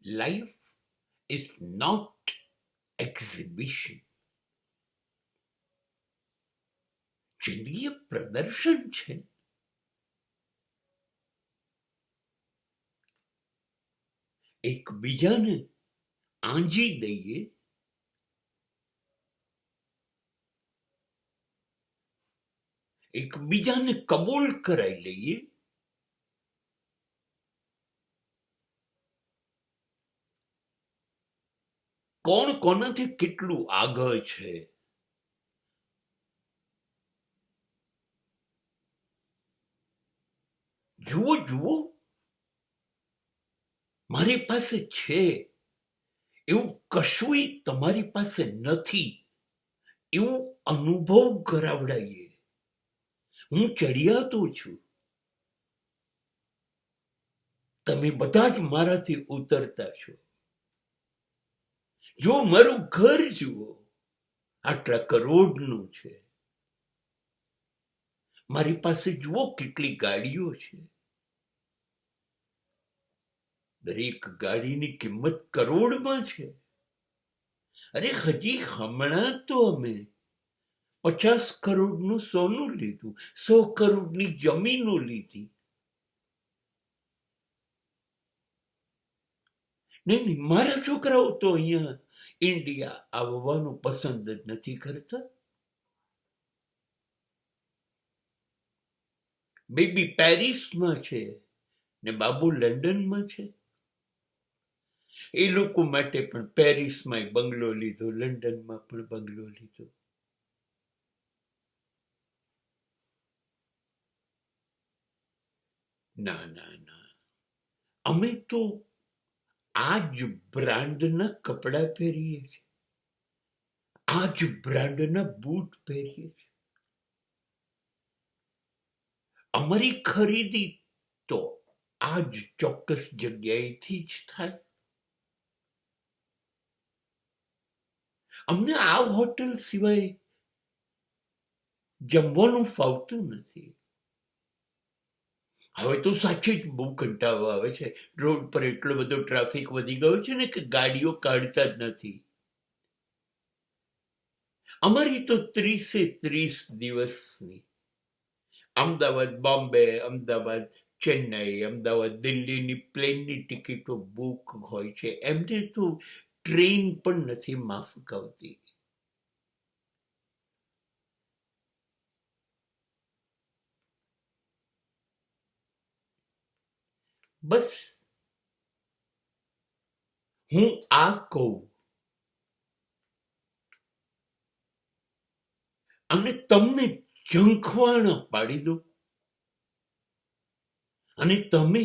Life is not exhibition. જિંદગી એ પ્રદર્શન છે. એકબીજાને આંજી દઈએ, એકબીજાને કબૂલ કરાઈ લઈએ, કોણ કોનાથી કેટલું આગળ છે જુઓ જુઓ, મારી પાસે છે એવું કશુંય તમારી પાસે નથી એવું અનુભવ કરાવડાવીએ. હું ચડિયાતો છું, તમે બધા જ મારાથી ઉતરતા છો. જો મારું ઘર જુઓ, આટલા કરોડનું છે. મારી પાસે જુઓ કેટલી ગાડીઓ છે. દરેક ગાડીની કિંમત કરોડમાં છે. અરે હજી હમણાં તો અમે 50 કરોડનું સોનું લીધું, 100 કરોડની જમીનો લીધી. નહીં, મારા છોકરાઓ તો અહીંયા ઇન્ડિયા આવવાનું પસંદ જ નથી કરતા. બેબી પેરિસમાં છે ને બાબુ લંડનમાં છે. એ લોકો માટે પણ પેરિસમાં બંગલો લીધો, લંડનમાં પણ બંગલો લીધો. ના ના ના, અમે તો આ જ બ્રાન્ડના કપડા પહેરીએ છીએ, આ જ બ્રાન્ડના બૂટ પહેરીએ છીએ. અમારી ખરીદી તો આ જ ચોક્કસ જગ્યાએથી જ થાય. અમને આ હોટલ સિવાય જમવાનું ફાવતું નથી. હવે તો સાચે જ બહુ કંટાળો આવે છે. રોડ પર એટલો બધો ટ્રાફિક વધી ગયો છે ને કે ગાડીઓ કાઢતા જ નથી. અમારી તો 30 દિવસની અમદાવાદ બોમ્બે, અમદાવાદ ચેન્નઈ, અમદાવાદ દિલ્હીની પ્લેનની ટિકિટો બુક હોય છે. એમને તો ટ્રેન પણ નથી માફક આવતી. બસ હું આ કહું અને તમને ઝંખવાણા પાડી દો અને તમે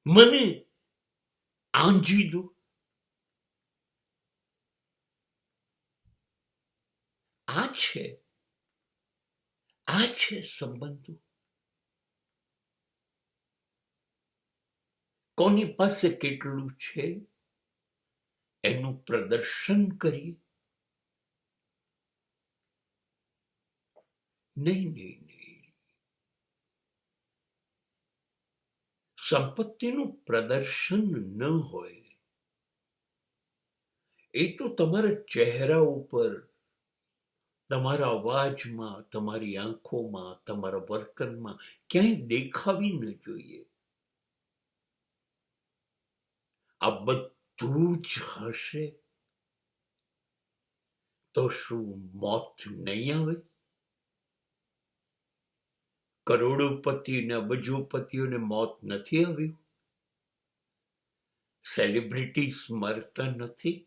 મને આંજી દો. આ છે સંબંધો. કોની પાસે કેટલું છે એનું પ્રદર્શન કરીએ. નહીં નહીં નહીં, સંપત્તિનું પ્રદર્શન ન હોય. એ તો તમારા ચહેરા ઉપર, તમારા અવાજમાં, તમારી આંખોમાં, તમારા વર્તનમાં ક્યાંય દેખાવી ન જોઈએ. આ બધું જ હશે તો શું મોત નહીં આવે? કરોડોપતિ ને અબજોપતિઓને મોત નથી આવ્યું? સેલિબ્રિટીઝ મરતા નથી?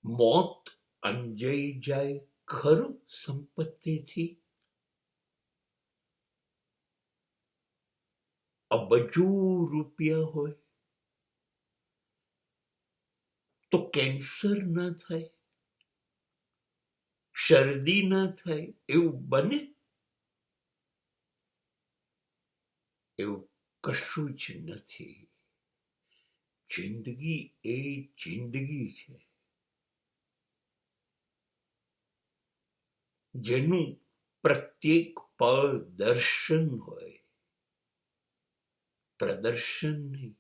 મોત અંજાઈ જાય ખરું સંપત્તિથી? અબજો રૂપિયા હોય તો કેન્સર ના થાય, શરદી ના થાય એવું બને? એવું કશું જ નથી. જિંદગી એ જિંદગી છે જેનું પ્રત્યેક પળ દર્શન હોય. પ્રદર્શન નહીં,